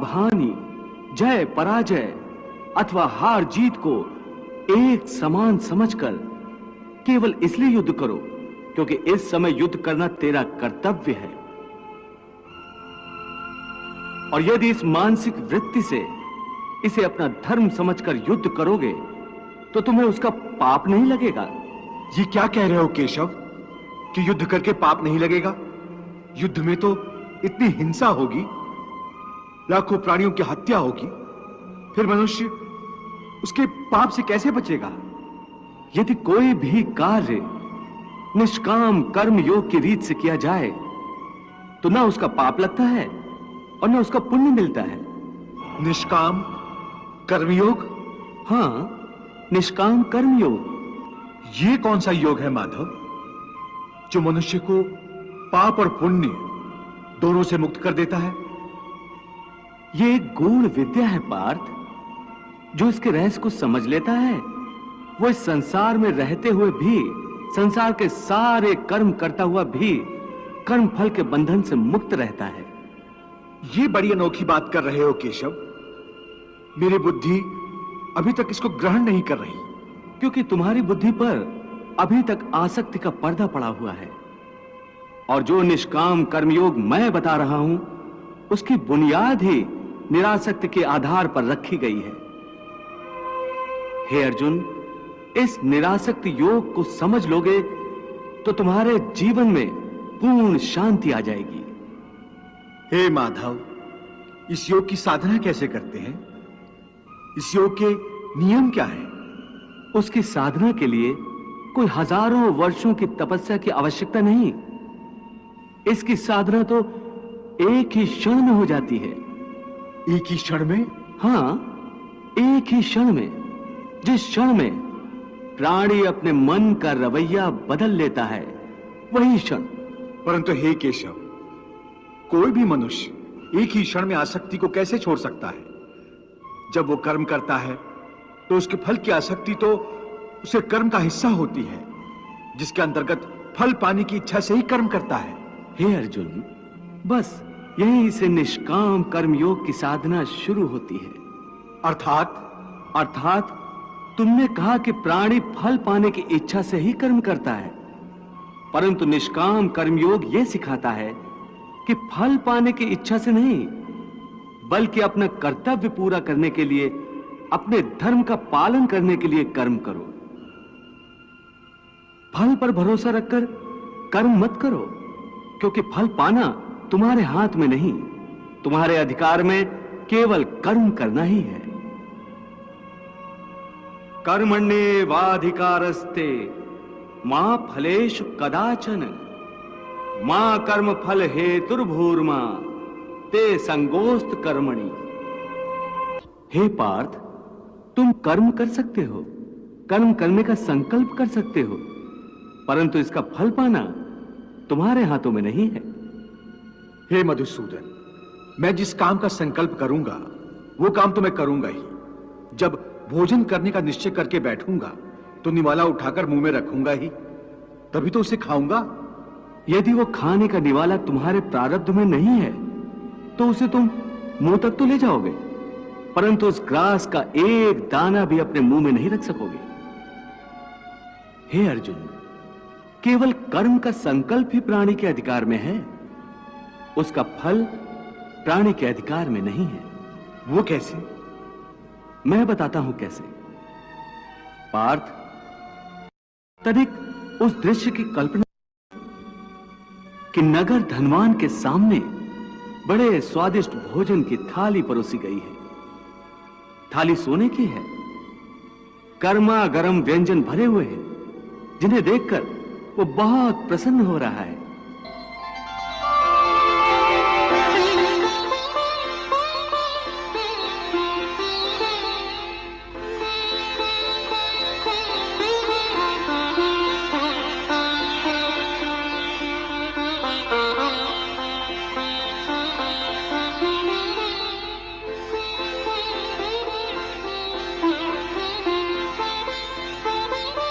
लाभ हानि, जय पराजय अथवा हार जीत को एक समान समझकर केवल इसलिए युद्ध करो क्योंकि इस समय युद्ध करना तेरा कर्तव्य है। और यदि इस मानसिक वृत्ति से इसे अपना धर्म समझकर युद्ध करोगे तो तुम्हें उसका पाप नहीं लगेगा। ये क्या कह रहे हो केशव कि युद्ध करके पाप नहीं लगेगा? युद्ध में तो इतनी हिंसा होगी, लाखों प्राणियों की हत्या होगी, फिर मनुष्य उसके पाप से कैसे बचेगा? यदि कोई भी कार्य निष्काम कर्म योग की रीत से किया जाए तो ना उसका पाप लगता है और ना उसका पुण्य मिलता है। निष्काम कर्मयोग? हाँ, निष्काम कर्मयोग। ये कौन सा योग है माधव जो मनुष्य को पाप और पुण्य दोनों से मुक्त कर देता है? ये एक गूढ़ विद्या है पार्थ। जो इसके रहस्य को समझ लेता है वो इस संसार में रहते हुए भी, संसार के सारे कर्म करता हुआ भी कर्म फल के बंधन से मुक्त रहता है। ये बड़ी अनोखी बात कर रहे हो केशव। मेरी बुद्धि अभी तक इसको ग्रहण नहीं कर रही। क्योंकि तुम्हारी बुद्धि पर अभी तक आसक्ति का पर्दा पड़ा हुआ है। और जो निष्काम कर्मयोग मैं बता रहा हूं उसकी बुनियाद ही निरासक्ति के आधार पर रखी गई है। हे अर्जुन, इस निरासक्ति योग को समझ लोगे तो तुम्हारे जीवन में पूर्ण शांति आ जाएगी। हे माधव, इस योग की साधना कैसे करते हैं? इस योग के नियम क्या हैं? उसकी साधना के लिए कोई हजारों वर्षों की तपस्या की आवश्यकता नहीं। इसकी साधना तो एक ही क्षण में हो जाती है। एक ही क्षण में? हाँ, एक ही क्षण में। जिस क्षण में प्राणी अपने मन का रवैया बदल लेता है वही क्षण। परंतु हे केशव, कोई भी मनुष्य एक ही क्षण में आसक्ति को कैसे छोड़ सकता है? जब वो कर्म करता है तो उसके फल की आसक्ति तो उसे कर्म का हिस्सा होती है, जिसके अंतर्गत फल पाने की इच्छा से ही कर्म करता है। हे अर्जुन, बस यहीं से निष्काम कर्मयोग की साधना शुरू होती है। अर्थात तुमने कहा कि प्राणी फल पाने की इच्छा से ही कर्म करता है, परंतु निष्काम कर्मयोग यह सिखाता है कि फल पाने की इच्छा से नहीं, बल्कि अपना कर्तव्य पूरा करने के लिए, अपने धर्म का पालन करने के लिए कर्म करो। फल पर भरोसा रखकर कर्म मत करो, क्योंकि फल पाना तुम्हारे हाथ में नहीं, तुम्हारे अधिकार में केवल कर्म करना ही है। कर्मण्येवाधिकारस्ते मां फलेषु कदाचन मां कर्म फल हेतुर्भूर्मा ते संगोस्त कर्मणि। हे पार्थ, तुम कर्म कर सकते हो, कर्म करने का संकल्प कर सकते हो, परंतु इसका फल पाना तुम्हारे हाथों में नहीं है। हे मधुसूदन, मैं जिस काम का संकल्प करूंगा वो काम तो मैं करूंगा ही। जब भोजन करने का निश्चय करके बैठूंगा तो निवाला उठाकर मुंह में रखूंगा ही, तभी तो उसे खाऊंगा। यदि वो खाने का निवाला तुम्हारे प्रारब्ध में नहीं है तो उसे तुम मुंह तक तो ले जाओगे, परंतु उस ग्रास का एक दाना भी अपने मुंह में नहीं रख सकोगे। हे अर्जुन, केवल कर्म का संकल्प ही प्राणी के अधिकार में है, उसका फल प्राणी के अधिकार में नहीं है। वो कैसे? मैं बताता हूं कैसे। पार्थ, तनिक उस दृश्य की कल्पना कि नगर धनवान के सामने बड़े स्वादिष्ट भोजन की थाली परोसी गई है। थाली सोने की है, गर्मा गर्म व्यंजन भरे हुए हैं, जिन्हें देखकर वो बहुत प्रसन्न हो रहा है।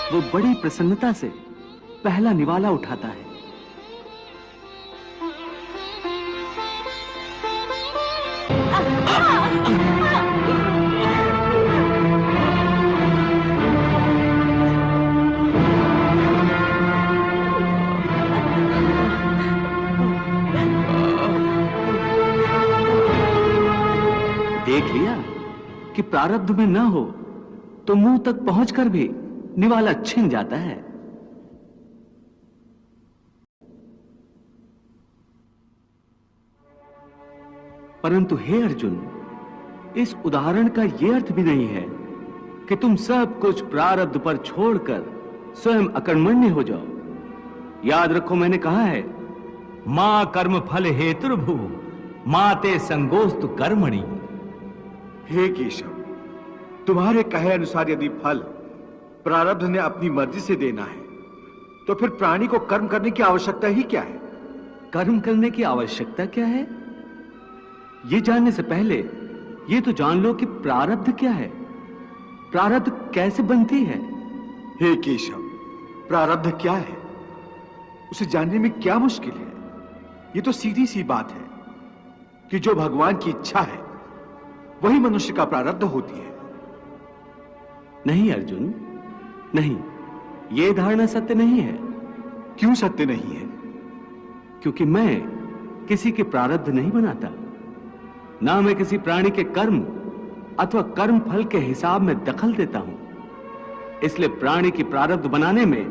वो बड़ी प्रसन्नता से पहला निवाला उठाता है। देख लिया कि प्रारब्ध में न हो तो मुंह तक पहुंचकर भी निवाला छिन जाता है। परंतु हे अर्जुन, इस उदाहरण का यह अर्थ भी नहीं है कि तुम सब कुछ प्रारब्ध पर छोड़कर स्वयं अकर्मण्य हो जाओ। याद रखो, मैंने कहा है, मां कर्म फल हेतुर्भु माते संगोस्तु कर्मणि। हे केशव, तुम्हारे कहे अनुसार यदि फल प्रारब्ध ने अपनी मर्जी से देना है तो फिर प्राणी को कर्म करने की आवश्यकता ही क्या है? कर्म करने की आवश्यकता क्या है, यह जानने से पहले यह तो जान लो कि प्रारब्ध क्या है, प्रारब्ध कैसे बनती है। हे केशव, प्रारब्ध क्या है उसे जानने में क्या मुश्किल है? यह तो सीधी सी बात है कि जो भगवान की इच्छा है वही मनुष्य का प्रारब्ध होती है। नहीं अर्जुन, नहीं, यह धारणा सत्य नहीं है। क्यों सत्य नहीं है? क्योंकि मैं किसी के प्रारब्ध नहीं बनाता, ना मैं किसी प्राणी के कर्म अथवा कर्म फल के हिसाब में दखल देता हूं। इसलिए प्राणी की प्रारब्ध बनाने में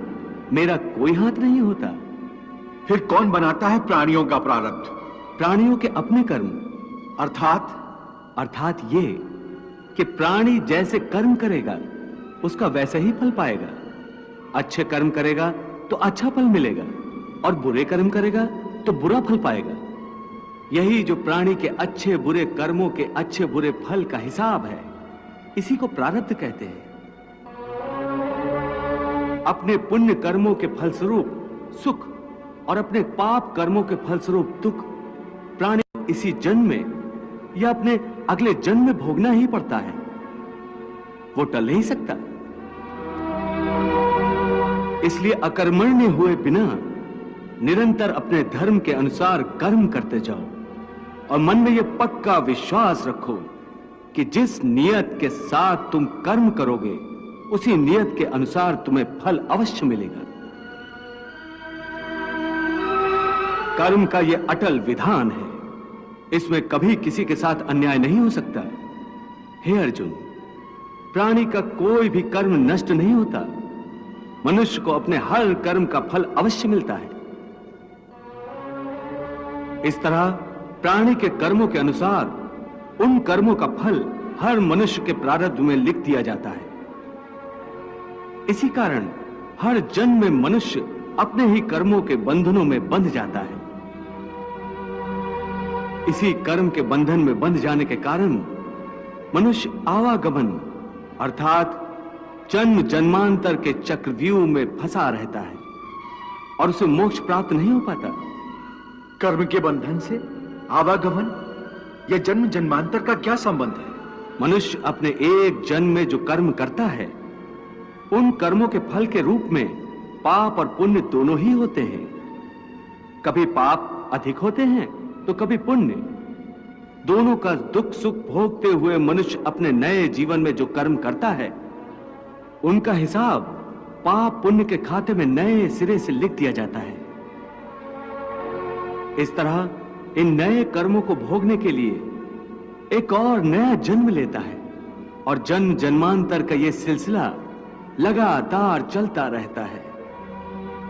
मेरा कोई हाथ नहीं होता। फिर कौन बनाता है प्राणियों का प्रारब्ध? प्राणियों के अपने कर्म। अर्थात ये कि प्राणी जैसे कर्म करेगा उसका वैसा ही फल पाएगा। अच्छे कर्म करेगा तो अच्छा फल मिलेगा और बुरे कर्म करेगा तो बुरा फल पाएगा। यही जो प्राणी के अच्छे बुरे कर्मों के अच्छे बुरे फल का हिसाब है, इसी को प्रारब्ध कहते हैं। अपने पुण्य कर्मों के फलस्वरूप सुख और अपने पाप कर्मों के फलस्वरूप दुख प्राणी इसी जन्म में या अपने अगले जन्म में भोगना ही पड़ता है, वो टल नहीं सकता। इसलिए अकर्मण्य हुए बिना निरंतर अपने धर्म के अनुसार कर्म करते जाओ और मन में यह पक्का विश्वास रखो कि जिस नियत के साथ तुम कर्म करोगे उसी नियत के अनुसार तुम्हें फल अवश्य मिलेगा। कर्म का यह अटल विधान है, इसमें कभी किसी के साथ अन्याय नहीं हो सकता। हे अर्जुन, प्राणी का कोई भी कर्म नष्ट नहीं होता, मनुष्य को अपने हर कर्म का फल अवश्य मिलता है। इस तरह प्राणी के कर्मों के अनुसार उन कर्मों का फल हर मनुष्य के प्रारब्ध में लिख दिया जाता है। इसी कारण हर जन्म में मनुष्य अपने ही कर्मों के बंधनों में बंध जाता है। इसी कर्म के बंधन में बंध जाने के कारण मनुष्य आवागमन अर्थात जन्म जन्मांतर के चक्रव्यूह में फंसा रहता है और उसे मोक्ष प्राप्त नहीं हो पाता। कर्म के बंधन से आवागमन या जन्म जन्मांतर का क्या संबंध है? मनुष्य अपने एक जन्म में जो कर्म करता है, उन कर्मों के फल के रूप में पाप और पुण्य दोनों ही होते हैं। कभी पाप अधिक होते हैं तो कभी पुण्य। दोनों का दुख सुख भोगते हुए मनुष्य अपने नए जीवन में जो कर्म करता है, उनका हिसाब पाप पुण्य के खाते में नए सिरे से लिख दिया जाता है। इस तरह इन नए कर्मों को भोगने के लिए एक और नया जन्म लेता है और जन्म जन्मांतर का यह सिलसिला लगातार चलता रहता है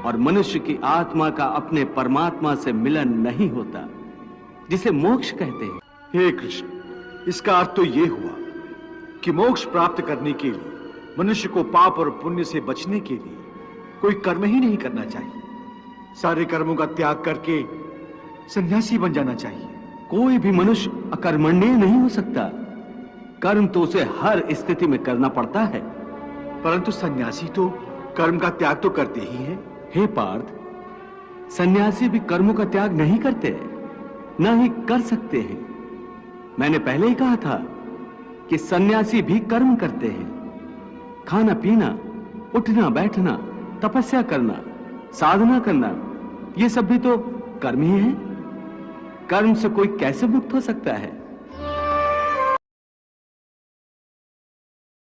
और मनुष्य की आत्मा का अपने परमात्मा से मिलन नहीं होता, जिसे मोक्ष कहते हैं। हे कृष्ण, इसका अर्थ तो यह हुआ कि मोक्ष प्राप्त करने के लिए मनुष्य को पाप और पुण्य से बचने के लिए कोई कर्म ही नहीं करना चाहिए। सारे कर्मों का त्याग करके सन्यासी बन जाना चाहिए। कोई भी मनुष्य अकर्मण्य नहीं हो सकता। कर्म तो उसे हर स्थिति में करना पड़ता है। परंतु सन्यासी तो कर्म का त्याग तो करते ही हैं। हे पार्थ, सन्यासी भी कर्मों का त्याग नहीं करते, ना ही कर सकते हैं। मैंने पहले ही कहा था कि सन्यासी भी कर्म करते हैं। खाना पीना, उठना बैठना, तपस्या करना, साधना करना, ये सब भी तो कर्म ही है। कर्म से कोई कैसे मुक्त हो सकता है?